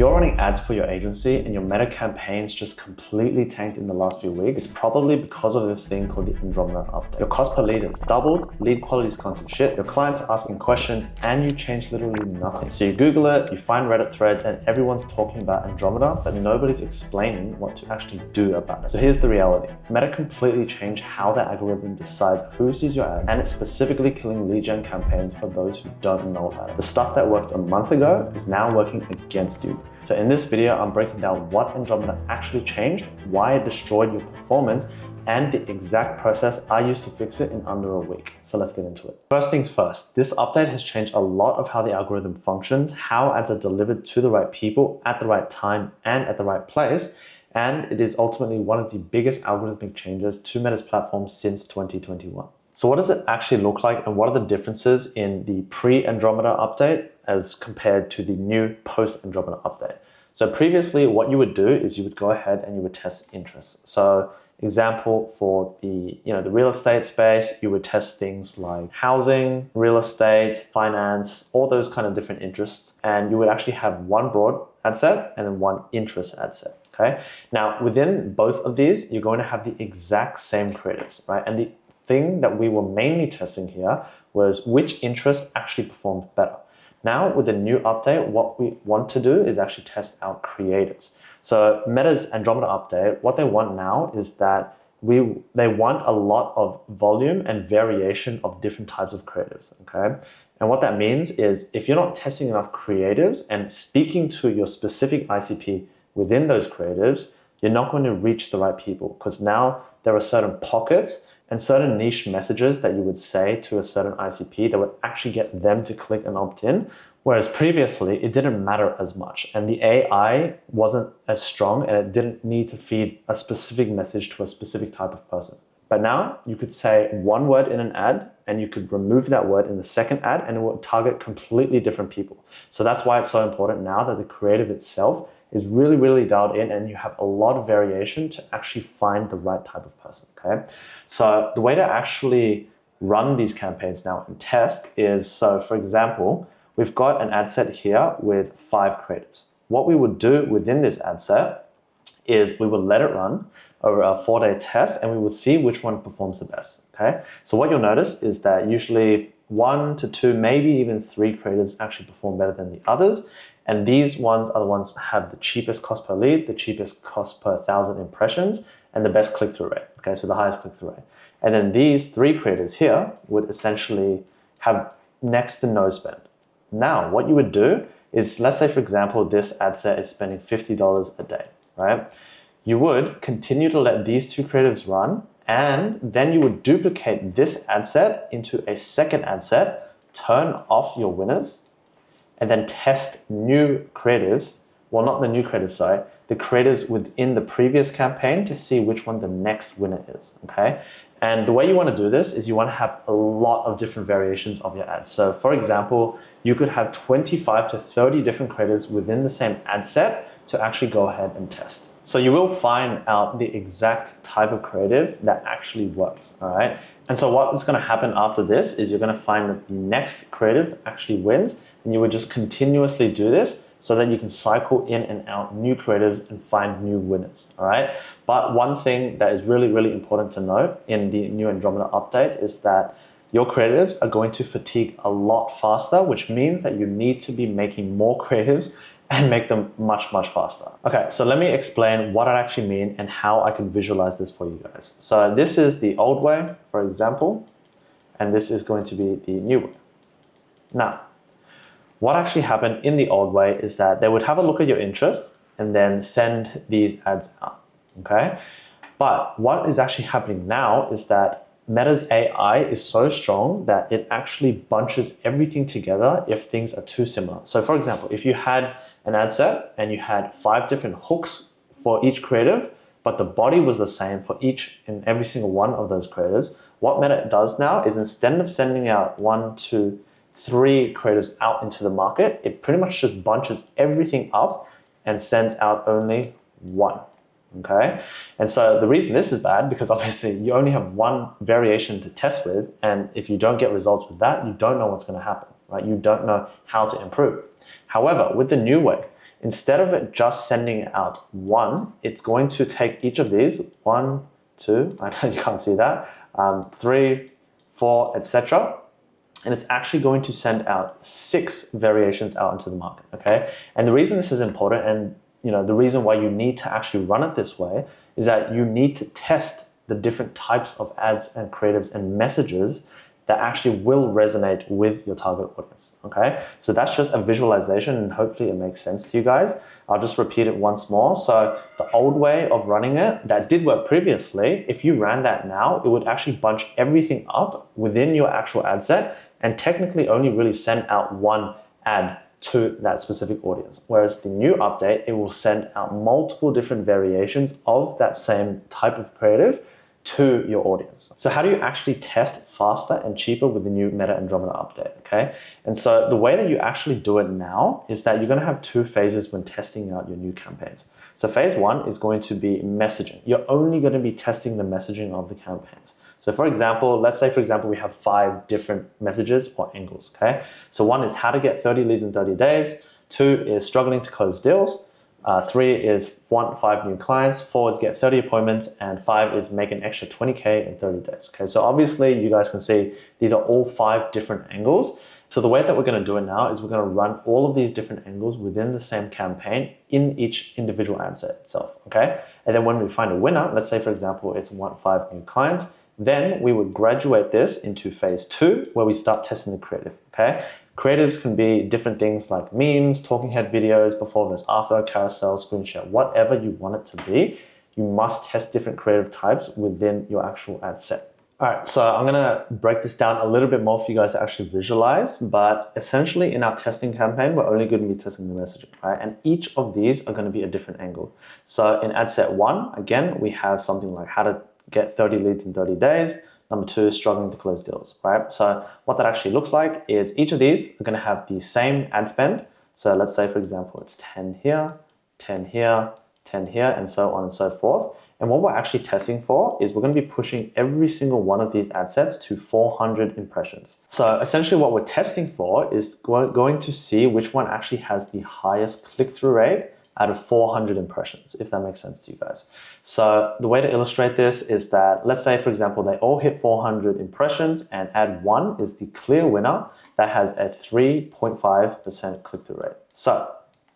you're running ads for your agency and your Meta campaigns just completely tanked in the last few weeks, it's probably because of this thing called the Andromeda update. Your cost per lead has doubled, lead quality's gone to shit, your clients are asking questions, and you change literally nothing. So you Google it, you find Reddit threads, and everyone's talking about Andromeda, but nobody's explaining what to actually do about it. So here's the reality. Meta completely changed how their algorithm decides who sees your ads, and it's specifically killing lead gen campaigns for those who don't know about it. The stuff that worked a month ago is now working against you. So in this video, I'm breaking down what Andromeda actually changed, why it destroyed your performance, and the exact process I used to fix it in under a week. So let's get into it. First things first, this update has changed a lot of how the algorithm functions, how ads are delivered to the right people at the right time and at the right place. And it is ultimately one of the biggest algorithmic changes to Meta's platform since 2021. So what does it actually look like, and what are the differences in the pre-Andromeda update as compared to the new post-Andromeda update? So previously, what you would do is you would go ahead and you would test interests. So example, for the real estate space, you would test things like housing, real estate, finance, all those kind of different interests. And you would actually have one broad ad set and then one interest ad set. Okay. Now, within both of these, you're going to have the exact same creatives, right? And the thing that we were mainly testing here was which interest actually performed better. Now, with the new update, what we want to do is actually test out creatives. So Meta's Andromeda update, what they want now is that they want a lot of volume and variation of different types of creatives, okay? And what that means is if you're not testing enough creatives and speaking to your specific ICP within those creatives, you're not going to reach the right people, because now there are certain pockets and certain niche messages that you would say to a certain ICP that would actually get them to click and opt in. Whereas previously, it didn't matter as much, and the AI wasn't as strong, and it didn't need to feed a specific message to a specific type of person. But now you could say one word in an ad, and you could remove that word in the second ad, and it will target completely different people. So that's why it's so important now that the creative itself is really, really dialed in, and you have a lot of variation to actually find the right type of person, okay? So the way to actually run these campaigns now and test is, so for example, we've got an ad set here with 5 creatives. What we would do within this ad set is we would let it run over a 4-day test, and we would see which one performs the best, okay? So what you'll notice is that usually 1 to 2, maybe even 3 creatives actually perform better than the others. And these ones are the ones that have the cheapest cost per lead, the cheapest cost per 1,000 impressions, and the best click-through rate, okay? So the highest click-through rate. And then these 3 creatives here would essentially have next to no spend. Now, what you would do is, let's say, for example, this ad set is spending $50 a day, right? You would continue to let these 2 creatives run, and then you would duplicate this ad set into a second ad set, turn off your winners, and then test new creatives. Well, not the new creatives, sorry, the creatives within the previous campaign to see which one the next winner is, okay? And the way you want to do this is you want to have a lot of different variations of your ads. So for example, you could have 25 to 30 different creatives within the same ad set to actually go ahead and test. So you will find out the exact type of creative that actually works, all right? And so what is going to happen after this is you're going to find that the next creative actually wins, and you would just continuously do this so that you can cycle in and out new creatives and find new winners, all right? But one thing that is really, really important to note in the new Andromeda update is that your creatives are going to fatigue a lot faster, which means that you need to be making more creatives and make them much, much faster. Okay, so let me explain what I actually mean and how I can visualize this for you guys. So this is the old way, for example, and this is going to be the new way. Now, what actually happened in the old way is that they would have a look at your interests and then send these ads out, okay? But what is actually happening now is that Meta's AI is so strong that it actually bunches everything together if things are too similar. So for example, if you had an ad set and you had 5 different hooks for each creative, but the body was the same for each and every single one of those creatives, what Meta does now is, instead of sending out 1, 2, 3 creatives out into the market, it pretty much just bunches everything up and sends out only 1, okay? And so the reason this is bad, because obviously you only have 1 variation to test with, and if you don't get results with that, you don't know what's going to happen, right? You don't know how to improve. However, with the new way, instead of it just sending out one, it's going to take each of these, 1, 2, I know you can't see that, 3, 4, etc. And it's actually going to send out 6 variations out into the market, okay? And the reason this is important, and the reason why you need to actually run it this way, is that you need to test the different types of ads and creatives and messages that actually will resonate with your target audience, okay? So that's just a visualization, and hopefully it makes sense to you guys. I'll just repeat it once more. So the old way of running it that did work previously, if you ran that now, it would actually bunch everything up within your actual ad set and technically only really send out one ad to that specific audience. Whereas the new update, it will send out multiple different variations of that same type of creative to your audience. So how do you actually test faster and cheaper with the new Meta Andromeda update, okay? And so the way that you actually do it now is that you're gonna have 2 phases when testing out your new campaigns. So phase 1 is going to be messaging. You're only gonna be testing the messaging of the campaigns. So for example, let's say for example, we have 5 different messages or angles, okay? So 1 is how to get 30 leads in 30 days. 2 is struggling to close deals. 3 is want 5 new clients. 4 is get 30 appointments. And 5 is make an extra 20K in 30 days. Okay, so obviously you guys can see these are all 5 different angles. So the way that we're going to do it now is we're going to run all of these different angles within the same campaign in each individual ad set itself. Okay, and then when we find a winner, let's say for example it's want 5 new clients, then we would graduate this into phase 2 where we start testing the creative. Okay. Creatives can be different things like memes, talking head videos, before versus after, carousel, screenshot, whatever you want it to be. You must test different creative types within your actual ad set. All right, so I'm gonna break this down a little bit more for you guys to actually visualize, but essentially in our testing campaign, we're only gonna be testing the messaging, right? And each of these are gonna be a different angle. So in ad set 1, again, we have something like how to get 30 leads in 30 days. Number 2 is struggling to close deals, right? So what that actually looks like is each of these are gonna have the same ad spend. So let's say, for example, it's 10 here, 10 here, 10 here, and so on and so forth. And what we're actually testing for is we're gonna be pushing every single one of these ad sets to 400 impressions. So essentially what we're testing for is going to see which one actually has the highest click-through rate out of 400 impressions, if that makes sense to you guys. So the way to illustrate this is that, let's say, for example, they all hit 400 impressions and ad 1 is the clear winner that has a 3.5% click-through rate. So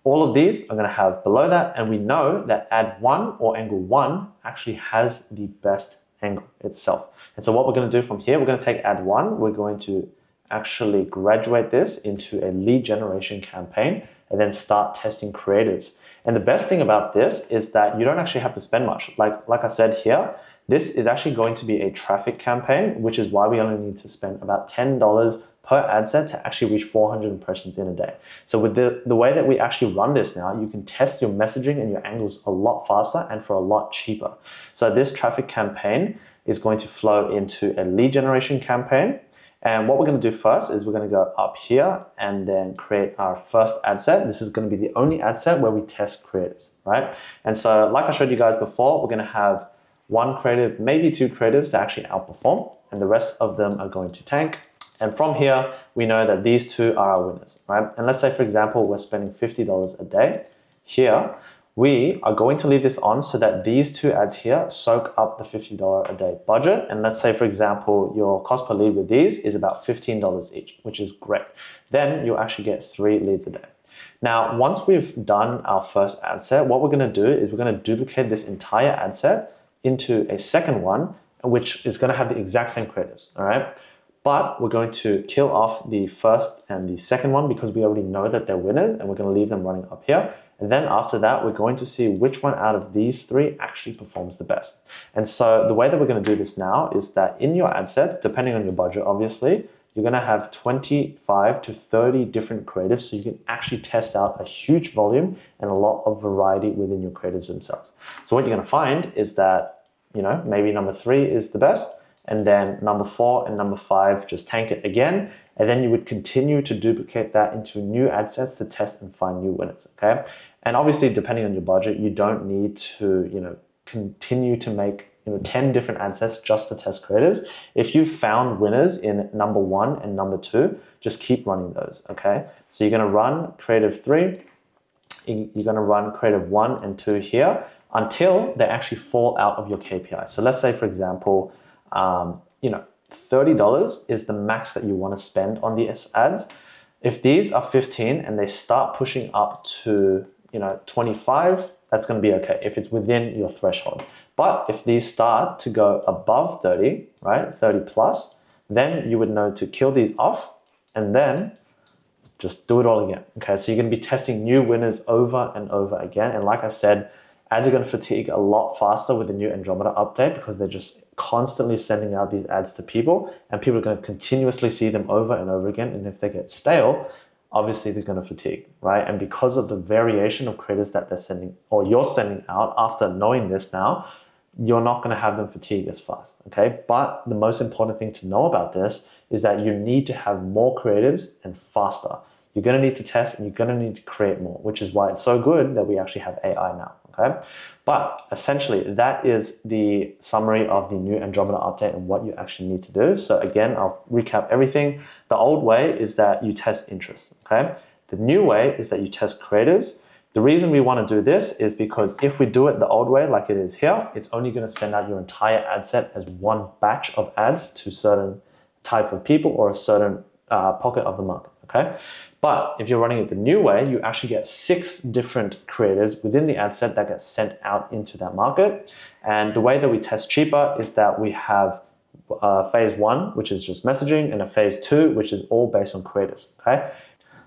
all of these are gonna have below that, and we know that ad 1 or angle 1 actually has the best angle itself. And so what we're gonna do from here, we're gonna take ad 1, we're going to actually graduate this into a lead generation campaign and then start testing creatives. And the best thing about this is that you don't actually have to spend much. Like I said here, this is actually going to be a traffic campaign, which is why we only need to spend about $10 per ad set to actually reach 400 impressions in a day. So with the way that we actually run this now, you can test your messaging and your angles a lot faster and for a lot cheaper. So this traffic campaign is going to flow into a lead generation campaign. And what we're going to do first is we're going to go up here and then create our first ad set. This is going to be the only ad set where we test creatives, right? And so like I showed you guys before, we're going to have 1 creative, maybe 2 creatives that actually outperform, and the rest of them are going to tank. And from here, we know that these 2 are our winners, right? And let's say, for example, we're spending $50 a day. Here, we are going to leave this on so that these 2 ads here soak up the $50 a day budget. And let's say, for example, your cost per lead with these is about $15 each, which is great. Then you'll actually get 3 leads a day. Now, once we've done our first ad set, what we're going to do is we're going to duplicate this entire ad set into a second one, which is going to have the exact same creatives, all right? But we're going to kill off the first and the second one because we already know that they're winners, and we're going to leave them running up here. And then after that, we're going to see which one out of these 3 actually performs the best. And so the way that we're going to do this now is that in your ad sets, depending on your budget, obviously, you're going to have 25 to 30 different creatives, so you can actually test out a huge volume and a lot of variety within your creatives themselves. So what you're going to find is that, maybe number 3 is the best, and then number 4 and number 5 just tank it again, and then you would continue to duplicate that into new ad sets to test and find new winners, okay? And obviously, depending on your budget, you don't need to, continue to make 10 different ad sets just to test creatives. If you've found winners in number 1 and number 2, just keep running those, okay? So you're gonna run creative 3, you're going to run creative 1 and 2 here until they actually fall out of your KPI. So let's say, for example, $30 is the max that you want to spend on these ads. If these are 15 and they start pushing up to 25, that's going to be okay if it's within your threshold. But if these start to go above 30, right, 30 plus, then you would know to kill these off and then just do it all again. Okay, so you're going to be testing new winners over and over again. And like I said, ads are going to fatigue a lot faster with the new Andromeda update because they're just constantly sending out these ads to people and people are going to continuously see them over and over again. And if they get stale, obviously they're going to fatigue, right? And because of the variation of creatives that they're sending or you're sending out after knowing this now, you're not going to have them fatigue as fast, okay? But the most important thing to know about this is that you need to have more creatives and faster. You're going to need to test and you're going to need to create more, which is why it's so good that we actually have AI now, okay? But essentially, that is the summary of the new Andromeda update and what you actually need to do. So again, I'll recap everything. The old way is that you test interests, okay? The new way is that you test creatives. The reason we want to do this is because if we do it the old way, like it is here, it's only going to send out your entire ad set as one batch of ads to a certain type of people or a certain pocket of the market, okay? But if you're running it the new way, you actually get 6 different creatives within the ad set that get sent out into that market. And the way that we test cheaper is that we have phase 1, which is just messaging, and a phase 2, which is all based on creatives, okay?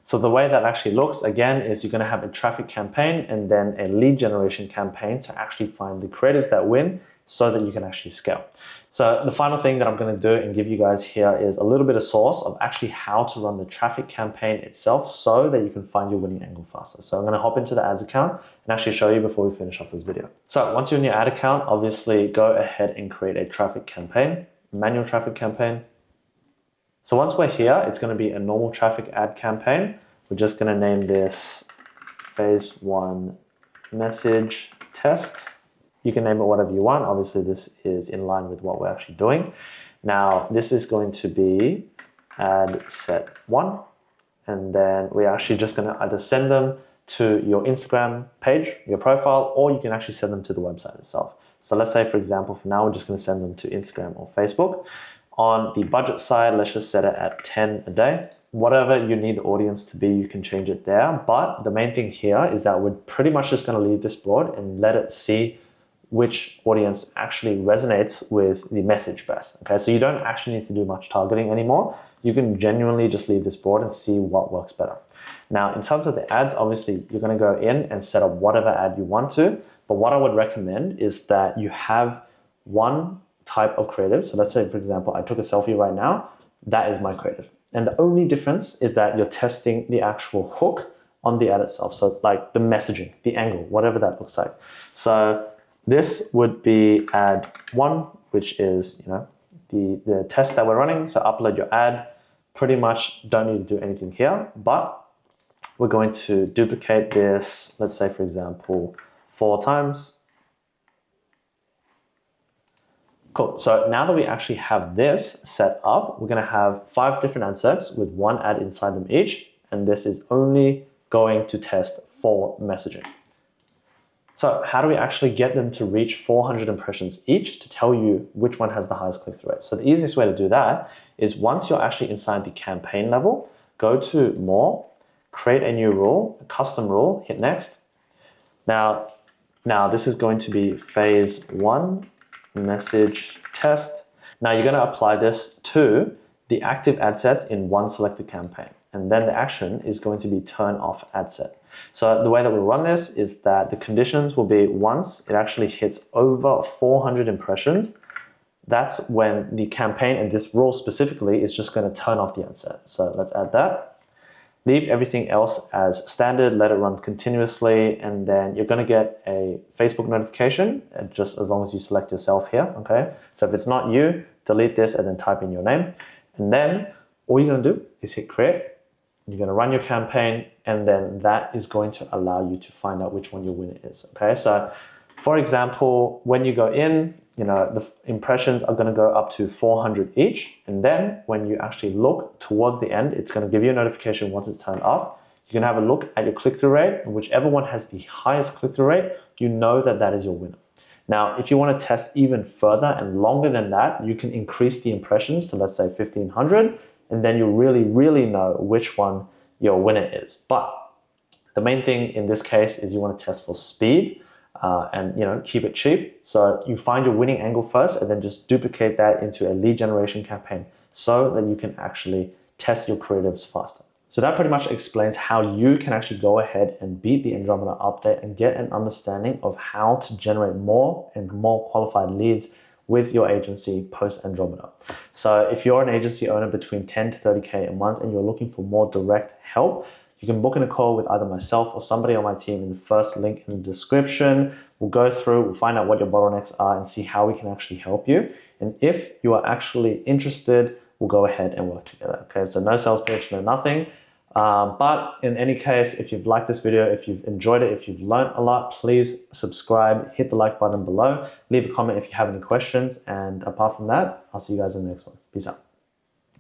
So the way that actually looks, again, is you're going to have a traffic campaign and then a lead generation campaign to actually find the creatives that win so that you can actually scale. So the final thing that I'm going to do and give you guys here is a little bit of source of actually how to run the traffic campaign itself so that you can find your winning angle faster. So I'm going to hop into the ads account and actually show you before we finish off this video. So once you're in your ad account, obviously go ahead and create a traffic campaign, manual traffic campaign. So once we're here, it's going to be a normal traffic ad campaign. We're just going to name this phase 1 message test. You can name it whatever you want. Obviously, this is in line with what we're actually doing. Now, this is going to be ad set 1. And then we're actually just going to either send them to your Instagram page, your profile, or you can actually send them to the website itself. So let's say, for example, for now, we're just going to send them to Instagram or Facebook. On the budget side, let's just set it at 10 a day. Whatever you need the audience to be, you can change it there. But the main thing here is that we're pretty much just going to leave this broad and let it see which audience actually resonates with the message best. Okay, so you don't actually need to do much targeting anymore. You can genuinely just leave this broad and see what works better. Now, in terms of the ads, obviously you're going to go in and set up whatever ad you want to. But what I would recommend is that you have one type of creative. So let's say, for example, I took a selfie right now. That is my creative. And the only difference is that you're testing the actual hook on the ad itself. So like the messaging, the angle, whatever that looks like. So this would be ad 1, which is the test that we're running. So upload your ad. Pretty much don't need to do anything here, but we're going to duplicate this, let's say, for example, 4 times. Cool. So now that we actually have this set up, we're going to have 5 different ad sets with 1 ad inside them each. And this is only going to test for messaging. So how do we actually get them to reach 400 impressions each to tell you which one has the highest click-through rate? So the easiest way to do that is once you're actually inside the campaign level, go to more, create a new rule, a custom rule, hit next. Now this is going to be phase 1 message test. Now you're going to apply this to the active ad sets in one selected campaign. And then the action is going to be turn off ad set. So the way that we run this is that the conditions will be once it actually hits over 400 impressions, that's when the campaign, and this rule specifically, is just going to turn off the ad set. So let's add that. Leave everything else as standard, let it run continuously, and then you're going to get a Facebook notification, just as long as you select yourself here, okay? So if it's not you, delete this and then type in your name. And then all you're going to do is hit create. You're going to run your campaign, and then that is going to allow you to find out which one your winner is, okay? So for example, when you go in, the impressions are going to go up to 400 each. And then when you actually look towards the end, it's going to give you a notification once it's turned off. You can have a look at your click-through rate, and whichever one has the highest click-through rate, you know that that is your winner. Now, if you want to test even further and longer than that, you can increase the impressions to, let's say, 1500, and then you really know which one your winner is. But the main thing in this case is you want to test for speed and keep it cheap. So you find your winning angle first and then just duplicate that into a lead generation campaign so that you can actually test your creatives faster. So that pretty much explains how you can actually go ahead and beat the Andromeda update and get an understanding of how to generate more and more qualified leads with your agency post Andromeda. So if you're an agency owner between 10 to 30K a month and you're looking for more direct help, you can book in a call with either myself or somebody on my team in the first link in the description. We'll go through, we'll find out what your bottlenecks are and see how we can actually help you. And if you are actually interested, we'll go ahead and work together. Okay, so no sales pitch, no nothing. But in any case, if you've liked this video, if you've enjoyed it, if you've learned a lot, please subscribe, hit the like button below, leave a comment if you have any questions. And apart from that, I'll see you guys in the next one. Peace out.